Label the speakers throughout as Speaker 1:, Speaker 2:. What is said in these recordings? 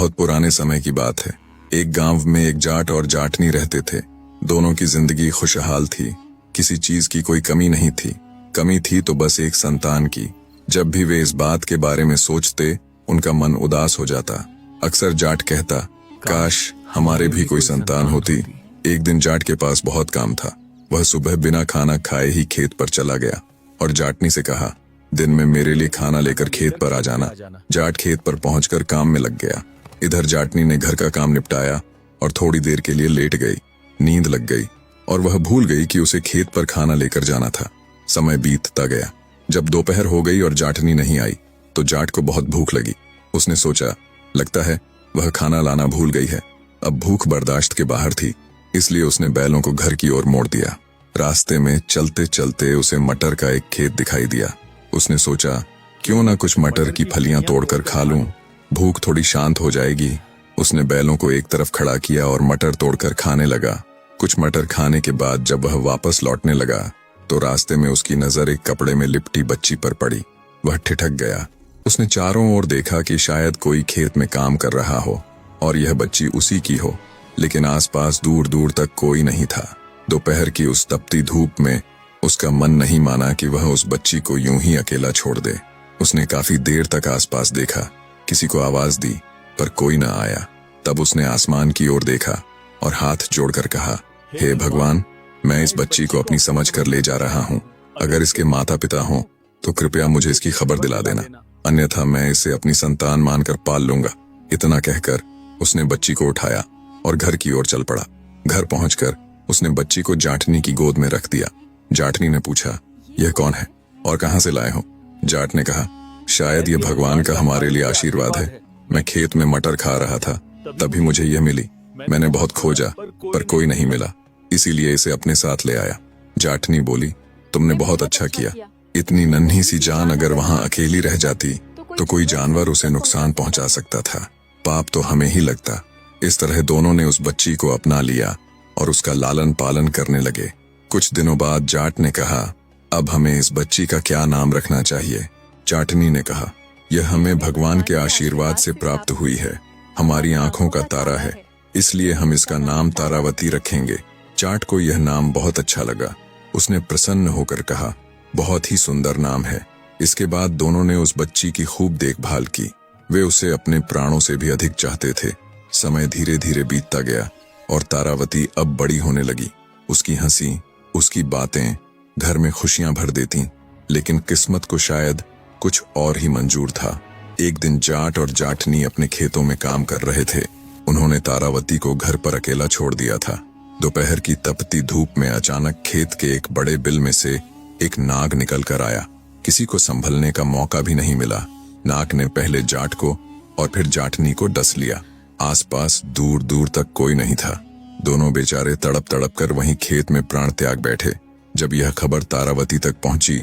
Speaker 1: बहुत पुराने समय की बात है। एक गांव में एक जाट और जाटनी रहते थे। दोनों की जिंदगी खुशहाल थी, किसी चीज की कोई कमी नहीं थी। कमी थी तो बस एक संतान की। जब भी वे इस बात के बारे में सोचते, उनका मन उदास हो जाता। अक्सर जाट कहता, काश हमारे भी कोई संतान होती। एक दिन जाट के पास बहुत काम था। वह सुबह बिना खाना खाए ही खेत पर चला गया और जाटनी से कहा, दिन में मेरे लिए खाना लेकर खेत पर आ जाना। जाट खेत पर पहुंचकर काम में लग गया। इधर जाटनी ने घर का काम निपटाया और थोड़ी देर के लिए लेट गई। नींद लग गई और वह भूल गई कि उसे खेत पर खाना लेकर जाना था। समय बीतता गया। जब दोपहर हो गई और जाटनी नहीं आई तो जाट को बहुत भूख लगी। उसने सोचा, लगता है वह खाना लाना भूल गई है। अब भूख बर्दाश्त के बाहर थी, इसलिए उसने बैलों को घर की ओर मोड़ दिया। रास्ते में चलते चलते उसे मटर का एक खेत दिखाई दिया। उसने सोचा, क्यों ना कुछ मटर की फलियां तोड़कर खा लूं, भूख थोड़ी शांत हो जाएगी। उसने बैलों को एक तरफ खड़ा किया और मटर तोड़कर खाने लगा। कुछ मटर खाने के बाद जब वह वापस लौटने लगा तो रास्ते में उसकी नजर एक कपड़े में लिपटी बच्ची पर पड़ी। वह ठिठक गया। उसने चारों ओर देखा कि शायद कोई खेत में काम कर रहा हो और यह बच्ची उसी की हो, लेकिन आसपास दूर दूर तक कोई नहीं था। दोपहर की उस तपती धूप में उसका मन नहीं माना कि वह उस बच्ची को यूं ही अकेला छोड़ दे। उसने काफी देर तक आसपास देखा, किसी को आवाज दी पर कोई न आया। तब उसने आसमान की ओर देखा और हाथ जोड़कर कहा, हे भगवान, मैं इस बच्ची को अपनी समझ कर ले जा रहा हूँ। अगर इसके माता पिता हों तो कृपया मुझे इसकी खबर दिला देना, अन्यथा मैं इसे अपनी संतान मानकर पाल लूंगा। इतना कहकर उसने बच्ची को उठाया और घर की ओर चल पड़ा। घर पहुंचकर उसने बच्ची को जाटनी की गोद में रख दिया। जाटनी ने पूछा, यह कौन है और कहां से लाए हो? जाट ने कहा, शायद यह भगवान का हमारे लिए आशीर्वाद है। मैं खेत में मटर खा रहा था, तभी मुझे यह मिली। मैंने बहुत खोजा पर कोई नहीं मिला, इसीलिए इसे अपने साथ ले आया। जाटनी बोली, तुमने बहुत अच्छा किया। इतनी नन्ही सी जान अगर वहां अकेली रह जाती तो कोई जानवर उसे नुकसान पहुंचा सकता था। पाप तो हमें ही लगता। इस तरह दोनों ने उस बच्ची को अपना लिया और उसका लालन पालन करने लगे। कुछ दिनों बाद जाट ने कहा, अब हमें इस बच्ची का क्या नाम रखना चाहिए? जाटनी ने कहा, यह हमें भगवान के आशीर्वाद से प्राप्त हुई है। हमारी आंखों का तारा है, इसलिए हम इसका नाम तारावती रखेंगे। जाट को यह नाम बहुत अच्छा लगा। उसने प्रसन्न होकर कहा, बहुत ही सुंदर नाम है। इसके बाद दोनों ने उस बच्ची की खूब देखभाल की। वे उसे अपने प्राणों से भी अधिक चाहते थे। समय धीरे धीरे बीतता गया और तारावती अब बड़ी होने लगी। उसकी हंसी, उसकी बातें घर में खुशियां भर देती, लेकिन किस्मत को शायद कुछ और ही मंजूर था। एक दिन जाट और जाटनी अपने खेतों में काम कर रहे थे। उन्होंने तारावती को घर पर अकेला छोड़ दिया था। दोपहर की तपती धूप में अचानक खेत के एक बड़े बिल में से एक नाग निकल कर आया। किसी को संभलने का मौका भी नहीं मिला। नाग ने पहले जाट को और फिर जाटनी को डस लिया। आसपास दूर दूर तक कोई नहीं था। दोनों बेचारे तड़प तड़प कर वहीं खेत में प्राण त्याग बैठे। जब यह खबर तारावती तक पहुंची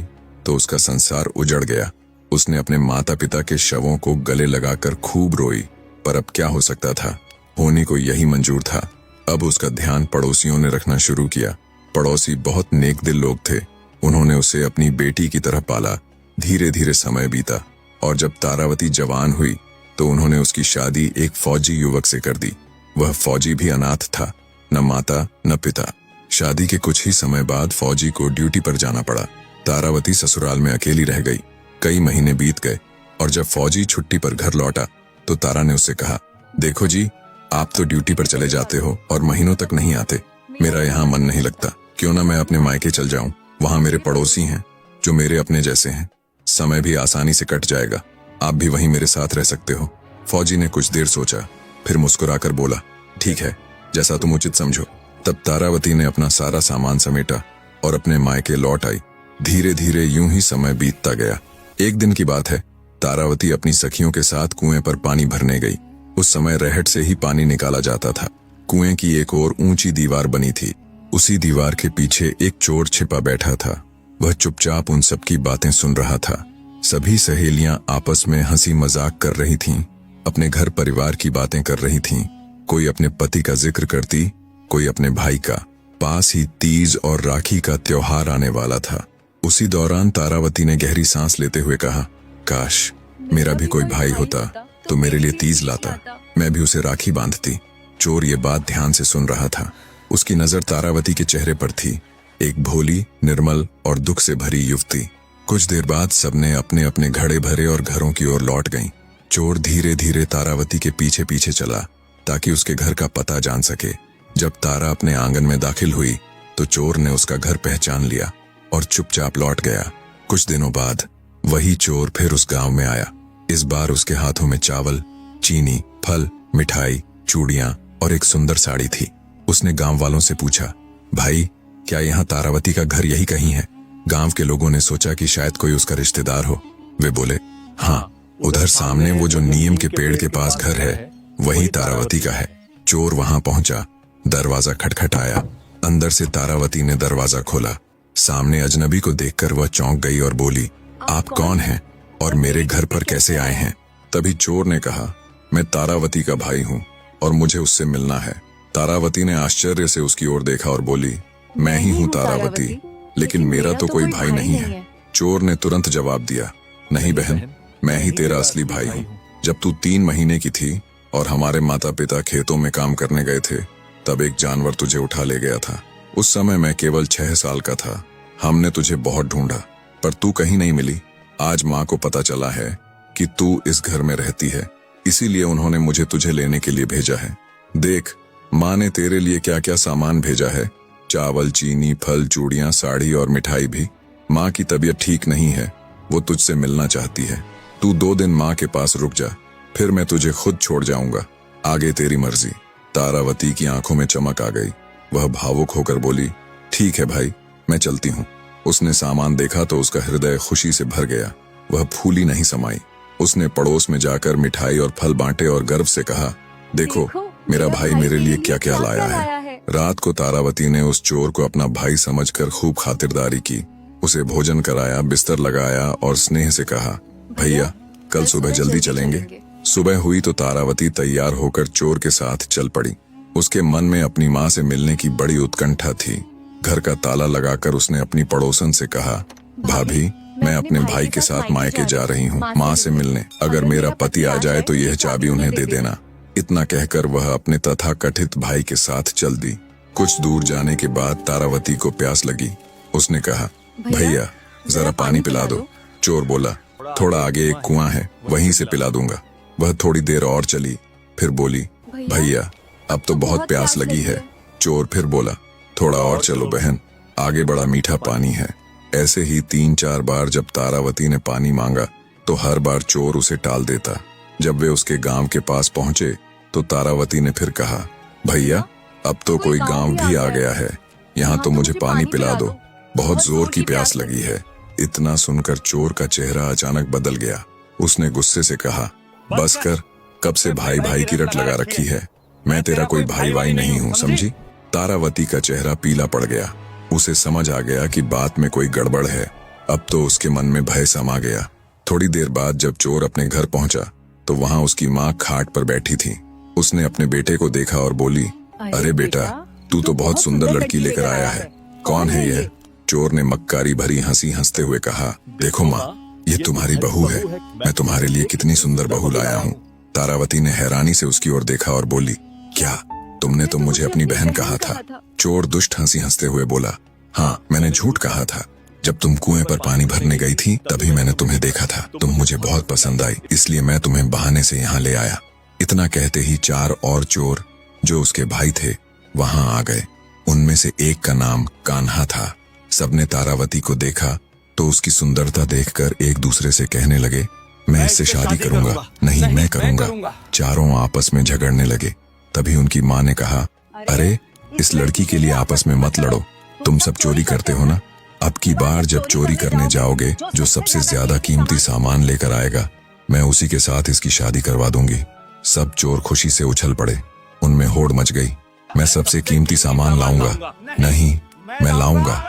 Speaker 1: तो उसका संसार उजड़ गया। उसने अपने माता पिता के शवों को गले लगाकर खूब रोई, पर अब क्या हो सकता था? होने को यही मंजूर था। अब उसका ध्यान पड़ोसियों ने रखना शुरू किया। पड़ोसी बहुत नेक दिल लोग थे। उन्होंने उसे अपनी बेटी की तरह पाला। धीरे धीरे समय बीता और जब तारावती जवान हुई तो उन्होंने उसकी शादी एक फौजी युवक से कर दी। वह फौजी भी अनाथ था, न माता न पिता। शादी के कुछ ही समय बाद फौजी को ड्यूटी पर जाना पड़ा। तारावती ससुराल में अकेली रह गई। कई महीने बीत गए और जब फौजी छुट्टी पर घर लौटा तो तारा ने उससे कहा, देखो जी, आप तो ड्यूटी पर चले जाते हो और महीनों तक नहीं आते। मेरा यहाँ मन नहीं लगता। क्यों ना मैं अपने मायके चल जाऊं? वहां मेरे पड़ोसी हैं जो मेरे अपने जैसे हैं। समय भी आसानी से कट जाएगा। आप भी वहीं मेरे साथ रह सकते हो। फौजी ने कुछ देर सोचा, फिर मुस्कुराकर बोला, ठीक है, जैसा तुम उचित समझो। तब तारावती ने अपना सारा सामान समेटा और अपने मायके लौट आई। धीरे धीरे यूं ही समय बीतता गया। एक दिन की बात है, तारावती अपनी सखियों के साथ कुएं पर पानी भरने गई। उस समय रहट से ही पानी निकाला जाता था। कुएं की एक ओर ऊंची दीवार बनी थी। उसी दीवार के पीछे एक चोर छिपा बैठा था। वह चुपचाप उन सबकी बातें सुन रहा था। सभी सहेलियां आपस में हंसी मजाक कर रही थीं, अपने घर परिवार की बातें कर रही थीं। कोई अपने पति का जिक्र करती, कोई अपने भाई का। पास ही तीज और राखी का त्योहार आने वाला था। उसी दौरान तारावती ने गहरी सांस लेते हुए कहा, काश मेरा भी कोई भाई होता तो मेरे लिए तीज लाता। मैं भी उसे राखी बांधती। चोर ये बात ध्यान से सुन रहा था। उसकी नजर तारावती के चेहरे पर थी, एक भोली, निर्मल और दुख से भरी युवती। कुछ देर बाद सबने अपने अपने घड़े भरे और घरों की ओर लौट गईं। चोर धीरे धीरे तारावती के पीछे पीछे चला ताकि उसके घर का पता जान सके। जब तारा अपने आंगन में दाखिल हुई तो चोर ने उसका घर पहचान लिया और चुपचाप लौट गया। कुछ दिनों बाद वही चोर फिर उस गांव में आया। इस बार उसके हाथों में चावल, चीनी, फल, मिठाई, चूड़ियां और एक सुंदर साड़ी थी। उसने गांव वालों से पूछा, भाई क्या यहाँ तारावती का घर यही कहीं है? गांव के लोगों ने सोचा कि शायद कोई उसका रिश्तेदार हो। वे बोले, हाँ, उधर सामने वो जो नीम के पेड़ के पास घर है वही तारावती का है। चोर वहां पहुंचा, दरवाजा खटखटाया। अंदर से तारावती ने दरवाजा खोला। सामने अजनबी को देखकर वह चौंक गई और बोली, आप कौन हैं और मेरे घर पर कैसे आए हैं? तभी चोर ने कहा, मैं तारावती का भाई हूँ और मुझे उससे मिलना है। तारावती ने आश्चर्य से उसकी ओर देखा और बोली, मैं ही हूँ तारावती, लेकिन मेरा तो कोई भाई नहीं है। चोर ने तुरंत जवाब दिया, नहीं बहन, मैं ही तेरा असली भाई हूँ। जब तू 3 महीने की थी और हमारे माता पिता खेतों में काम करने गए थे, तब एक जानवर तुझे उठा ले गया था। उस समय मैं केवल 6 साल का था। हमने तुझे बहुत ढूंढा पर तू कहीं नहीं मिली। आज माँ को पता चला है कि तू इस घर में रहती है, इसीलिए उन्होंने मुझे तुझे लेने के लिए भेजा है। देख, माँ ने तेरे लिए क्या क्या सामान भेजा है, चावल, चीनी, फल, चूड़ियां, साड़ी और मिठाई भी। माँ की तबीयत ठीक नहीं है, वो तुझसे मिलना चाहती है। तू 2 दिन माँ के पास रुक जा, फिर मैं तुझे खुद छोड़ जाऊंगा। आगे तेरी मर्जी। तारावती की आंखों में चमक आ गई। वह भावुक होकर बोली, ठीक है भाई, मैं चलती हूँ। उसने सामान देखा तो उसका हृदय खुशी से भर गया। वह फूली नहीं समाई। उसने पड़ोस में जाकर मिठाई और फल बांटे और गर्व से कहा, देखो मेरा भाई मेरे लिए क्या क्या लाया है। रात को तारावती ने उस चोर को अपना भाई समझकर खूब खातिरदारी की। उसे भोजन कराया, बिस्तर लगाया और स्नेह से कहा, भैया कल सुबह जल्दी चलेंगे। सुबह हुई तो तारावती तैयार होकर चोर के साथ चल पड़ी। उसके मन में अपनी माँ से मिलने की बड़ी उत्कंठा थी। घर का ताला लगाकर उसने अपनी पड़ोसन से कहा, भाभी मैं अपने भाई के साथ मायके जा रही हूँ माँ से मिलने। अगर मेरा पति आ जाए तो यह चाबी उन्हें दे देना। इतना कहकर वह अपने तथाकथित भाई के साथ चल दी। कुछ दूर जाने के बाद तारावती को प्यास लगी। उसने कहा, भैया जरा पानी पिला दो। चोर बोला, थोड़ा आगे एक कुआं है, वहीं से पिला दूंगा। वह थोड़ी देर और चली, फिर बोली, भैया अब तो बहुत प्यास लगी है। चोर फिर बोला, थोड़ा और चलो बहन, आगे बड़ा मीठा पानी है। ऐसे ही 3-4 बार जब तारावती ने पानी मांगा तो हर बार चोर उसे टाल देता। जब वे उसके गांव के पास पहुंचे तो तारावती ने फिर कहा, भैया अब तो कोई गांव भी आ गया है, यहाँ तो मुझे पानी पिला दो, बहुत जोर की प्यास लगी है। इतना सुनकर चोर का चेहरा अचानक बदल गया। उसने गुस्से से कहा, बस कर, कब से भाई भाई की रट लगा रखी है? मैं तेरा कोई भाई वाई नहीं हूँ, समझी? तारावती का चेहरा पीला पड़ गया। उसे समझ आ गया कि बात में कोई गड़बड़ है। अब तो उसके मन में भय समा गया। थोड़ी देर बाद जब चोर अपने घर पहुंचा तो वहां उसकी माँ खाट पर बैठी थी। उसने अपने बेटे को देखा और बोली, अरे बेटा, तू तो बहुत सुंदर लड़की लेकर आया है, कौन है यह? चोर ने मक्कारी भरी हंसी हंसते हुए कहा, देखो माँ, ये तुम्हारी बहू है। मैं तुम्हारे लिए कितनी सुंदर बहू लाया हूँ। तारावती ने हैरानी से उसकी ओर देखा और बोली, क्या तुमने तो मुझे अपनी बहन कहा था? चोर दुष्ट हंसी हंसते हुए बोला, हाँ, मैंने झूठ कहा था। जब तुम कुएं पर पानी भरने गई थी तभी मैंने तुम्हें देखा था। तुम मुझे बहुत पसंद आई, इसलिए मैं तुम्हें बहाने से यहाँ ले आया। इतना कहते ही 4 और चोर जो उसके भाई थे वहां आ गए। उनमें से एक का नाम कान्हा था। सबने तारावती को देखा तो उसकी सुंदरता देखकर एक दूसरे से कहने लगे, मैं इससे शादी करूंगा। नहीं, मैं करूंगा। चारों आपस में झगड़ने लगे। तभी उनकी माँ ने कहा, अरे इस लड़की के लिए आपस में मत लड़ो, तुम सब चोरी करते हो ना। अब की बार जब चोरी करने जाओगे, जो सबसे ज्यादा कीमती सामान लेकर आएगा, मैं उसी के साथ इसकी शादी करवा दूंगी। सब चोर खुशी से उछल पड़े। उनमें होड़ मच गई, मैं सबसे कीमती सामान लाऊंगा। नहीं, मैं लाऊंगा।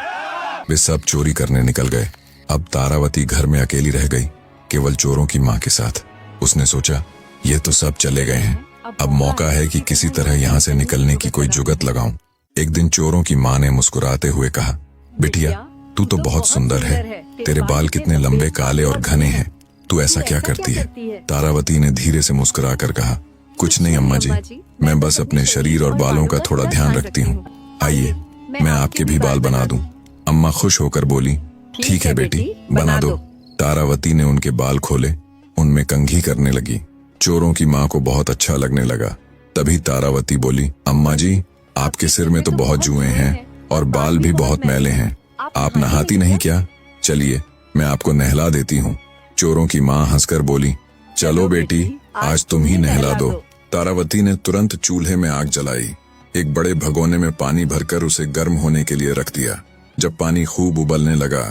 Speaker 1: वे सब चोरी करने निकल गए। अब तारावती घर में अकेली रह गई, केवल चोरों की माँ के साथ। उसने सोचा, ये तो सब चले गए हैं, अब मौका है कि किसी तरह यहाँ से निकलने की कोई जुगत लगाऊं। एक दिन चोरों की माँ ने मुस्कुराते हुए कहा, बिटिया तू तो बहुत सुंदर है, तेरे बाल कितने लंबे, काले और घने हैं, तू ऐसा क्या करती है? तारावती ने धीरे से मुस्कुरा कर कहा, कुछ नहीं अम्मा जी, मैं बस अपने शरीर और बालों का थोड़ा ध्यान रखती हूँ। आइए मैं आपके भी बाल बना दूं। अम्मा खुश होकर बोली, ठीक है बेटी, बना दो। तारावती ने उनके बाल खोले, उनमें कंघी करने लगी। चोरों की माँ को बहुत अच्छा लगने लगा। तभी तारावती बोली, अम्मा जी, आपके सिर में तो बहुत जुएं हैं और बाल भी बहुत मैले हैं, आप नहाती नहीं क्या? चलिए मैं आपको नहला देती हूँ। चोरों की माँ हंसकर बोली, चलो बेटी, आज तुम ही नहला दो। तारावती ने तुरंत चूल्हे में आग जलाई। एक बड़े भगोने में पानी भरकर उसे गर्म होने के लिए रख दिया। जब पानी खूब उबलने लगा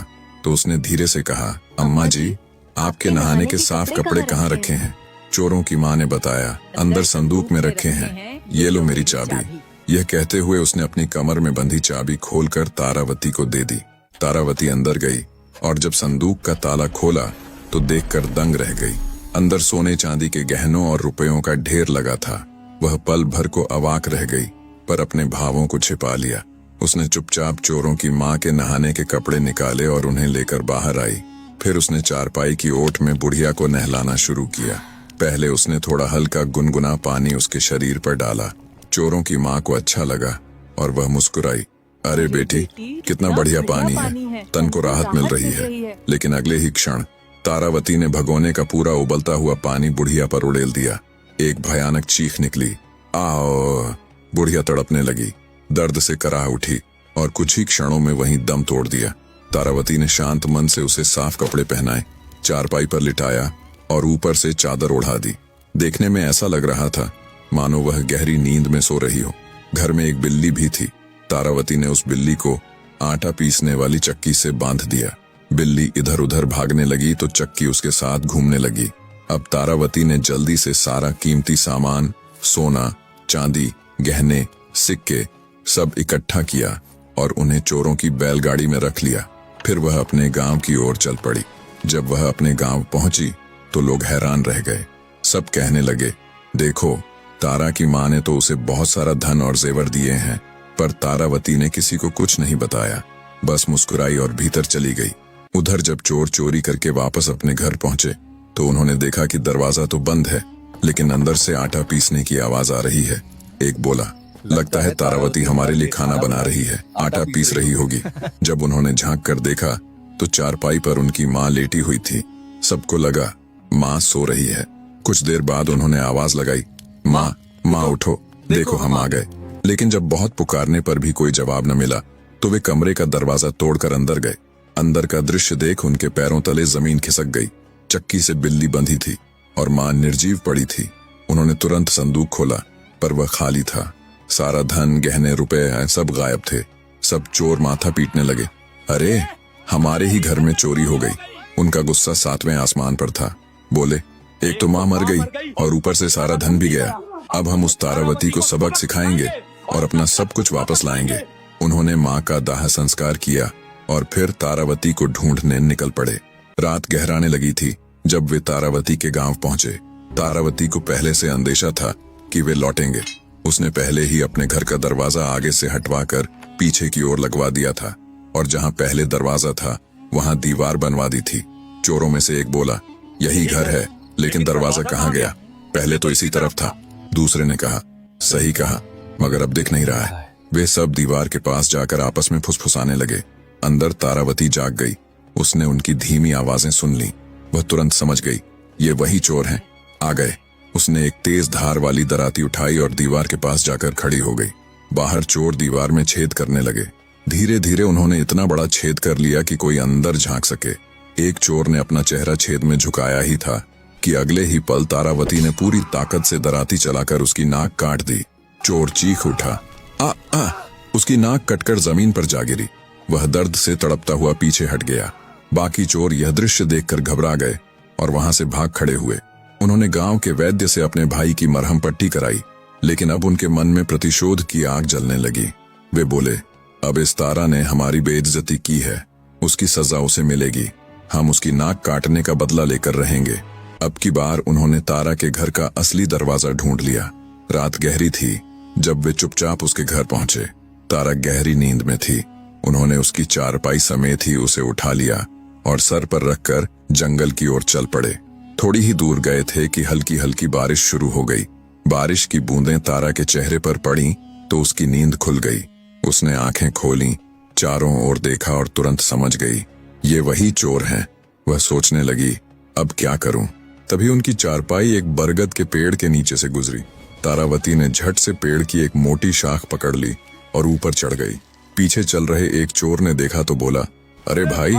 Speaker 1: तो उसने धीरे से कहा, अम्मा जी, आपके नहाने के साफ कपड़े कहाँ रखे हैं? चोरों की माँ ने बताया, अंदर संदूक में रखे हैं, ये लो मेरी चाबी। यह कहते हुए उसने अपनी कमर में बंधी चाबी खोलकर तारावती को दे दी। तारावती अंदर गई और जब संदूक का ताला खोला तो देखकर दंग रह गई। अंदर सोने चांदी के गहनों और रुपयों का ढेर लगा था। वह पल भर को अवाक रह गई, पर अपने भावों को छिपा लिया। उसने चुपचाप चोरों की माँ के नहाने के कपड़े निकाले और उन्हें लेकर बाहर आई। फिर उसने चारपाई की ओट में बुढ़िया को नहलाना शुरू किया। पहले उसने थोड़ा हल्का गुनगुना पानी उसके शरीर पर डाला। चोरों की माँ को अच्छा लगा और वह मुस्कुराई, अरे बेटी, कितना बढ़िया पानी है, तन को राहत मिल रही है। लेकिन अगले ही क्षण तारावती ने भगोने का पूरा उबलता हुआ पानी बुढ़िया पर उड़ेल दिया। एक भयानक चीख निकली, आओ! बुढ़िया तड़पने लगी, दर्द से कराह उठी और कुछ ही क्षणों में वहीं दम तोड़ दिया। तारावती ने शांत मन से उसे साफ कपड़े पहनाए, चारपाई पर लिटाया और ऊपर से चादर ओढ़ा दी। देखने में ऐसा लग रहा था मानो वह गहरी नींद में सो रही हो। घर में एक बिल्ली भी थी। तारावती ने उस बिल्ली को आटा पीसने वाली चक्की से बांध दिया। बिल्ली इधर उधर भागने लगी तो चक्की उसके साथ घूमने लगी। अब तारावती ने जल्दी से सारा कीमती सामान, सोना, चांदी, गहने, सिक्के सब इकट्ठा किया और उन्हें चोरों की बैलगाड़ी में रख लिया। फिर वह अपने गांव की ओर चल पड़ी। जब वह अपने गांव पहुंची तो लोग हैरान रह गए। सब कहने लगे, देखो, तारा की माँ ने तो उसे बहुत सारा धन और जेवर दिए हैं, पर तारावती ने किसी को कुछ नहीं बताया, बस मुस्कुराई और भीतर चली गई। उधर जब चोर चोरी करके वापस अपने घर पहुंचे तो उन्होंने देखा कि दरवाजा तो बंद है, लेकिन अंदर से आटा पीसने की आवाज आ रही है। एक बोला, लगता है तारावती हमारे लिए खाना बना रही है, आटा पीस रही होगी। जब उन्होंने झांक कर देखा तो चारपाई पर उनकी माँ लेटी हुई थी। सबको लगा माँ सो रही है। कुछ देर बाद उन्होंने आवाज लगाई, माँ, माँ उठो, देखो हम आ गए। लेकिन जब बहुत पुकारने पर भी कोई जवाब न मिला तो वे कमरे का दरवाजा तोड़कर अंदर गए। अंदर का दृश्य देख उनके पैरों तले जमीन खिसक गई। चक्की से बिल्ली बंधी थी और माँ निर्जीव पड़ी थी। उन्होंने तुरंत संदूक खोला, पर वह खाली था। सारा धन, गहने, रुपए सब गायब थे। सब चोर माथा पीटने लगे, अरे, हमारे ही घर में चोरी हो गई। उनका गुस्सा 7वें आसमान पर था। बोले, एक तो माँ मर गई और ऊपर से सारा धन भी गया। अब हम उस तारावती को सबक सिखाएंगे और अपना सब कुछ वापस लाएंगे। उन्होंने माँ का दाह संस्कार किया और फिर तारावती को ढूंढने निकल पड़े। रात गहराने लगी थी जब वे तारावती के गांव पहुंचे। तारावती को पहले से अंदेशा था कि वे लौटेंगे। उसने पहले ही अपने घर का दरवाजा आगे से हटवाकर पीछे की ओर लगवा दिया था और जहां पहले दरवाजा था वहां दीवार बनवा दी थी। चोरों में से एक बोला, यही घर है, लेकिन दरवाजा कहाँ गया? पहले तो इसी तरफ था। दूसरे ने कहा, सही कहा, मगर अब दिख नहीं रहा है। वे सब दीवार के पास जाकर आपस में फुसफुसाने लगे। अंदर तारावती जाग गई। उसने उनकी धीमी आवाजें सुन ली। वह तुरंत समझ गई, ये वही चोर हैं, आ गए। उसने एक तेज धार वाली दराती उठाई और दीवार के पास जाकर खड़ी हो गई। बाहर चोर दीवार में छेद करने लगे। धीरे धीरे उन्होंने इतना बड़ा छेद कर लिया कि कोई अंदर झांक सके। एक चोर ने अपना चेहरा छेद में झुकाया ही था कि अगले ही पल तारावती ने पूरी ताकत से दराती चलाकर उसकी नाक काट दी। चोर चीख उठा, आ आ! उसकी नाक कटकर जमीन पर जा गिरी। वह दर्द से तड़पता हुआ पीछे हट गया। बाकी चोर यह दृश्य देखकर घबरा गए और वहां से भाग खड़े हुए। उन्होंने गांव के वैद्य से अपने भाई की मरहम पट्टी कराई, लेकिन अब उनके मन में प्रतिशोध की आग जलने लगी। वे बोले, अब इस तारा ने हमारी बेइज्जती की है, उसकी सजा उसे मिलेगी। हम उसकी नाक काटने का बदला लेकर रहेंगे। अब की बार उन्होंने तारा के घर का असली दरवाजा ढूंढ लिया। रात गहरी थी जब वे चुपचाप उसके घर पहुंचे। तारा गहरी नींद में थी। उन्होंने उसकी चारपाई समेत ही उसे उठा लिया और सर पर रखकर जंगल की ओर चल पड़े। थोड़ी ही दूर गए थे कि हल्की हल्की बारिश शुरू हो गई। बारिश की बूंदें तारा के चेहरे पर पड़ी तो उसकी नींद खुल गई। उसने आंखें खोलीं, चारों ओर देखा और तुरंत समझ गई ये वही चोर हैं। वह सोचने लगी, अब क्या करूं? तभी उनकी चारपाई एक बरगद के पेड़ के नीचे से गुजरी। तारावती ने झट से पेड़ की एक मोटी शाख पकड़ ली और ऊपर चढ़ गई। पीछे चल रहे एक चोर ने देखा तो बोला, अरे भाई,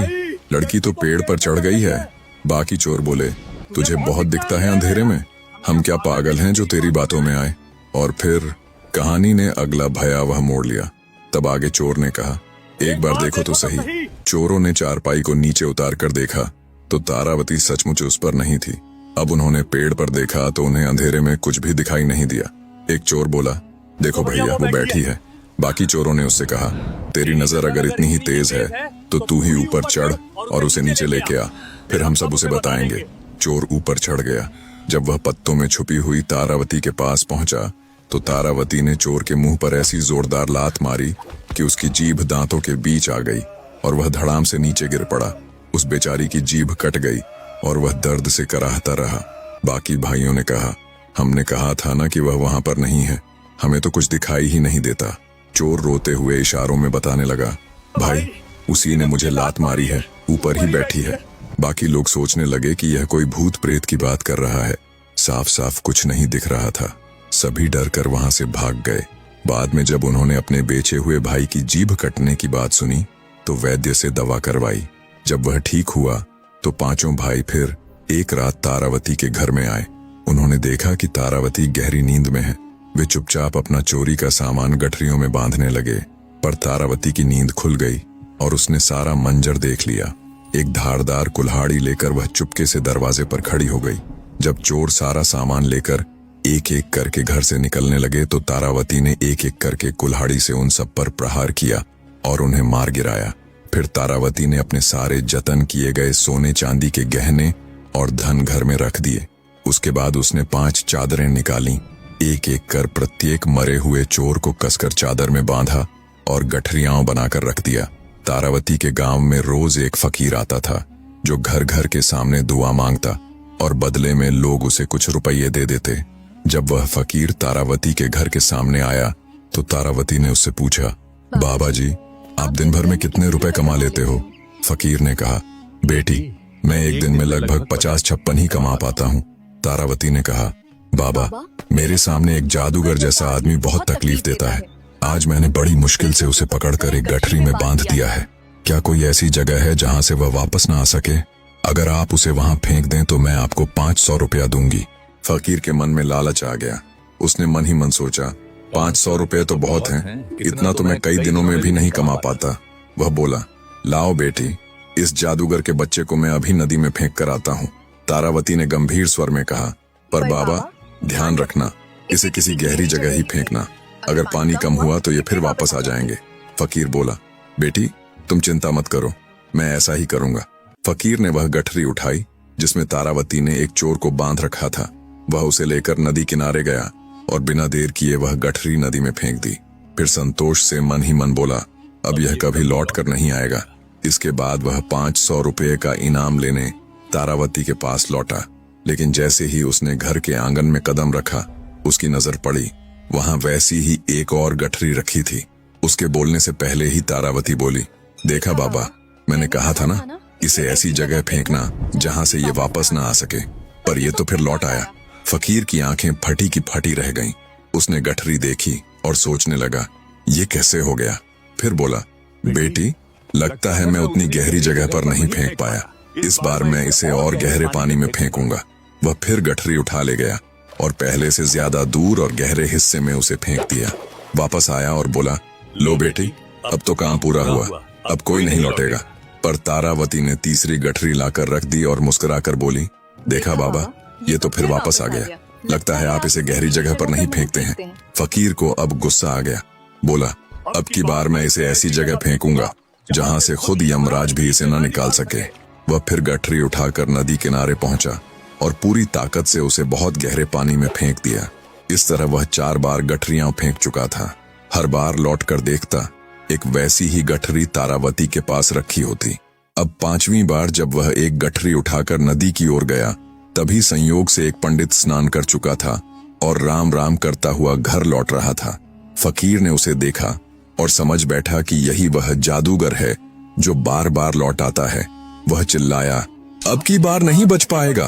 Speaker 1: लड़की तो पेड़ पर चढ़ गई है। बाकी चोर बोले, तुझे बहुत दिखता है अंधेरे में, हम क्या पागल हैं जो तेरी बातों में आए। और फिर कहानी ने अगला भयावह मोड़ लिया। तब आगे चोर ने कहा, एक बार देखो तो सही। चोरों ने चारपाई को नीचे उतार कर देखा तो तारावती सचमुच उस पर नहीं थी। अब उन्होंने पेड़ पर देखा तो उन्हें अंधेरे में कुछ भी दिखाई नहीं दिया। एक चोर बोला, देखो भैया, वो बैठी है। बाकी चोरों ने उससे कहा, तेरी नजर अगर इतनी ही तेज है तो तू ही ऊपर चढ़ और उसे नीचे लेके आ, फिर हम सब उसे बताएंगे। चोर ऊपर चढ़ गया। जब वह पत्तों में छुपी हुई तारावती के पास पहुंचा तो तारावती ने चोर के मुंह पर ऐसी जोरदार लात मारी कि उसकी जीभ दांतों के बीच आ गई और वह धड़ाम से नीचे गिर पड़ा। उस बेचारी की जीभ कट गई और वह दर्द से कराहता रहा। बाकी भाइयों ने कहा, हमने कहा था ना कि वह वहां पर नहीं है, हमें तो कुछ दिखाई ही नहीं देता। चोर रोते हुए इशारों में बताने लगा, भाई, उसी ने मुझे लात मारी है, ऊपर ही बैठी है। बाकी लोग सोचने लगे कि यह कोई भूत प्रेत की बात कर रहा है। साफ साफ कुछ नहीं दिख रहा था। सभी डर कर वहां से भाग गए। बाद में जब उन्होंने अपने बेचे हुए भाई की जीभ कटने की बात सुनी तो वैद्य से दवा करवाई। जब वह ठीक हुआ तो पांचों भाई फिर एक रात तारावती के घर में आए। उन्होंने देखा कि तारावती गहरी नींद में है। वे चुपचाप अपना चोरी का सामान गठरियों में बांधने लगे, पर तारावती की नींद खुल गई और उसने सारा मंजर देख लिया। एक धारदार कुल्हाड़ी लेकर वह चुपके से दरवाजे पर खड़ी हो गई। जब चोर सारा सामान लेकर एक एक करके घर से निकलने लगे तो तारावती ने एक एक करके कुल्हाड़ी से उन सब पर प्रहार किया और उन्हें मार गिराया। फिर तारावती ने अपने सारे जतन किए गए सोने चांदी के गहने और धन घर में रख दिए। उसके बाद उसने 5 चादरें निकाली। एक एक कर प्रत्येक मरे हुए चोर को कसकर चादर में बांधा और गठरियां बनाकर रख दिया। तारावती के गांव में रोज एक फकीर आता था जो घर घर के सामने दुआ मांगता और बदले में लोग उसे कुछ रुपये दे देते। जब वह फकीर तारावती के घर के सामने आया तो तारावती ने उससे पूछा, बाबा जी, आप दिन भर में कितने रुपए कमा लेते हो? फकीर ने कहा, बेटी, मैं एक दिन में लगभग 50-56 ही कमा पाता हूँ। तारावती ने कहा, बाबा, मेरे सामने एक जादूगर जैसा आदमी बहुत तकलीफ देता है। आज मैंने बड़ी मुश्किल से उसे पकड़कर एक गठरी में बांध दिया है। क्या कोई ऐसी जगह है जहाँ से वह वापस ना आ सके? अगर आप उसे वहाँ फेंक दें तो मैं आपको 500 रुपया दूंगी। फकीर के मन में लालच आ गया। उसने मन ही मन सोचा, 500 रुपये तो बहुत हैं, इतना तो मैं कई दिनों में भी नहीं कमा पाता। वह बोला, लाओ बेटी, इस जादूगर के बच्चे को मैं अभी नदी में फेंक कर आता हूँ। तारावती ने गंभीर स्वर में कहा, पर बाबा, ध्यान रखना, इसे किसी गहरी जगह ही फेंकना। अगर पानी कम हुआ तो ये फिर वापस आ जाएंगे। फकीर बोला, बेटी, तुम चिंता मत करो, मैं ऐसा ही करूंगा। फकीर ने वह गठरी उठाई जिसमें तारावती ने एक चोर को बांध रखा था। वह उसे लेकर नदी किनारे गया और बिना देर किए वह गठरी नदी में फेंक दी। फिर संतोष से मन ही मन बोला, अब यह कभी लौट कर नहीं आएगा। इसके बाद वह 500 रुपये का इनाम लेने तारावती के पास लौटा। लेकिन जैसे ही उसने घर के आंगन में कदम रखा, उसकी नजर पड़ी, वहां वैसी ही एक और गठरी रखी थी। उसके बोलने से पहले ही तारावती बोली, देखा बाबा, मैंने कहा था ना, इसे ऐसी जगह फेंकना जहां से ये वापस ना आ सके। पर ये तो फिर लौट आया। फकीर की आंखें फटी की फटी रह गईं। उसने गठरी देखी और सोचने लगा, ये कैसे हो गया? फिर बोला, बेटी, लगता है मैं उतनी गहरी जगह पर नहीं फेंक पाया। इस बार मैं इसे और गहरे पानी में फेंकूंगा। वह फिर गठरी उठा ले गया और पहले से ज्यादा दूर और गहरे हिस्से में उसे फेंक दिया। वापस आया और बोला, लो बेटी, अब तो काम पूरा हुआ, अब कोई नहीं लौटेगा। पर तारावती ने तीसरी गठरी लाकर रख दी और मुस्कुराकर बोली, देखा बाबा, ये तो फिर वापस आ गया। लगता है आप इसे गहरी जगह पर नहीं फेंकते हैं। फकीर को अब गुस्सा आ गया। बोला, अब की बार मैं इसे ऐसी जगह फेंकूंगा जहां से खुद यमराज भी इसे न निकाल सके। वह फिर गठरी उठाकर नदी किनारे पहुंचा और पूरी ताकत से उसे बहुत गहरे पानी में फेंक दिया। इस तरह वह 4 बार गठरियां फेंक चुका था। हर बार लौट कर देखता, एक वैसी ही गठरी तारावती के पास रखी होती। अब 5वीं बार जब वह एक गठरी उठाकर नदी की ओर गया, तभी संयोग से एक पंडित स्नान कर चुका था और राम राम करता हुआ घर लौट रहा था। फकीर ने उसे देखा और समझ बैठा कि यही वह जादूगर है जो बार बार लौट आता है। वह चिल्लाया, अब की बार नहीं बच पाएगा,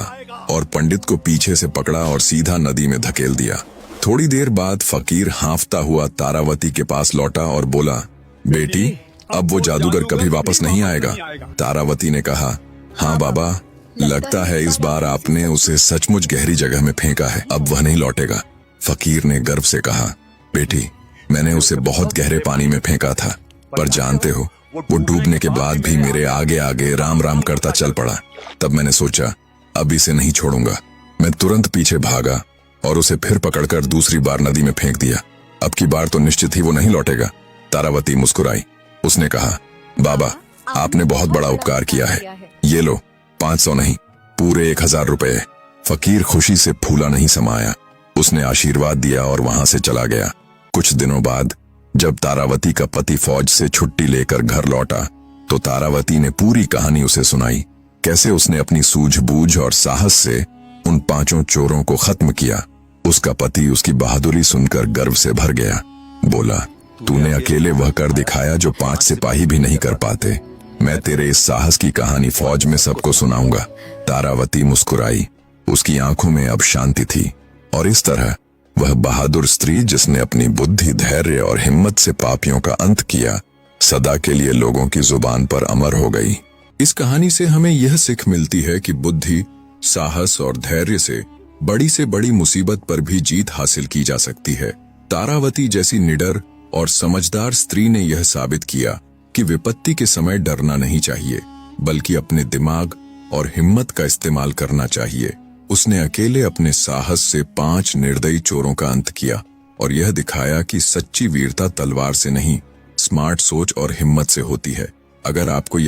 Speaker 1: और पंडित को पीछे से पकड़ा और सीधा नदी में धकेल दिया। थोड़ी देर बाद फकीर हांफता हुआ तारावती के पास लौटा और बोला, बेटी, अब वो जादूगर कभी वापस नहीं आएगा। तारावती ने कहा, हाँ बाबा, लगता है इस बार आपने उसे सचमुच गहरी जगह में फेंका है, अब वह नहीं लौटेगा। फकीर ने गर्व से कहा, बेटी, मैंने उसे बहुत गहरे पानी में फेंका था, पर जानते हो, वो डूबने के बाद भी मेरे आगे आगे राम राम करता चल पड़ा। तब मैंने सोचा, अब इसे नहीं छोड़ूंगा। मैं तुरंत पीछे भागा और उसे फिर पकड़कर दूसरी बार नदी में फेंक दिया। अब की बार तो निश्चित ही वो नहीं लौटेगा। तारावती मुस्कुराई। उसने कहा, बाबा, आपने बहुत बड़ा उपकार किया है। ये लो, 500 नहीं, पूरे 1000 रुपए। फकीर खुशी से फूला नहीं समाया। उसने आशीर्वाद दिया और वहां से चला गया। कुछ दिनों बाद जब तारावती का पति फौज से छुट्टी लेकर घर लौटा तो तारावती ने पूरी कहानी उसे सुनाई, कैसे उसने अपनी सूझबूझ और साहस से उन 5 चोरों को खत्म किया। उसका पति उसकी बहादुरी सुनकर गर्व से भर गया। बोला, तूने अकेले वह कर दिखाया जो 5 सिपाही भी नहीं कर पाते। मैं तेरे इस साहस की कहानी फौज में सबको सुनाऊंगा। तारावती मुस्कुराई। उसकी आंखों में अब शांति थी और इस तरह वह बहादुर स्त्री जिसने अपनी बुद्धि, धैर्य और हिम्मत से पापियों का अंत किया, सदा के लिए लोगों की जुबान पर अमर हो गई। इस कहानी से हमें यह सीख मिलती है कि बुद्धि, साहस और धैर्य से बड़ी मुसीबत पर भी जीत हासिल की जा सकती है। तारावती जैसी निडर और समझदार स्त्री ने यह साबित किया कि विपत्ति के समय डरना नहीं चाहिए, बल्कि अपने दिमाग और हिम्मत का इस्तेमाल करना चाहिए। उसने अकेले अपने साहस से 5 निर्दयी चोरों का अंत किया और यह दिखाया कि सच्ची वीरता तलवार से नहीं, स्मार्ट सोच और हिम्मत से होती है। अगर आपको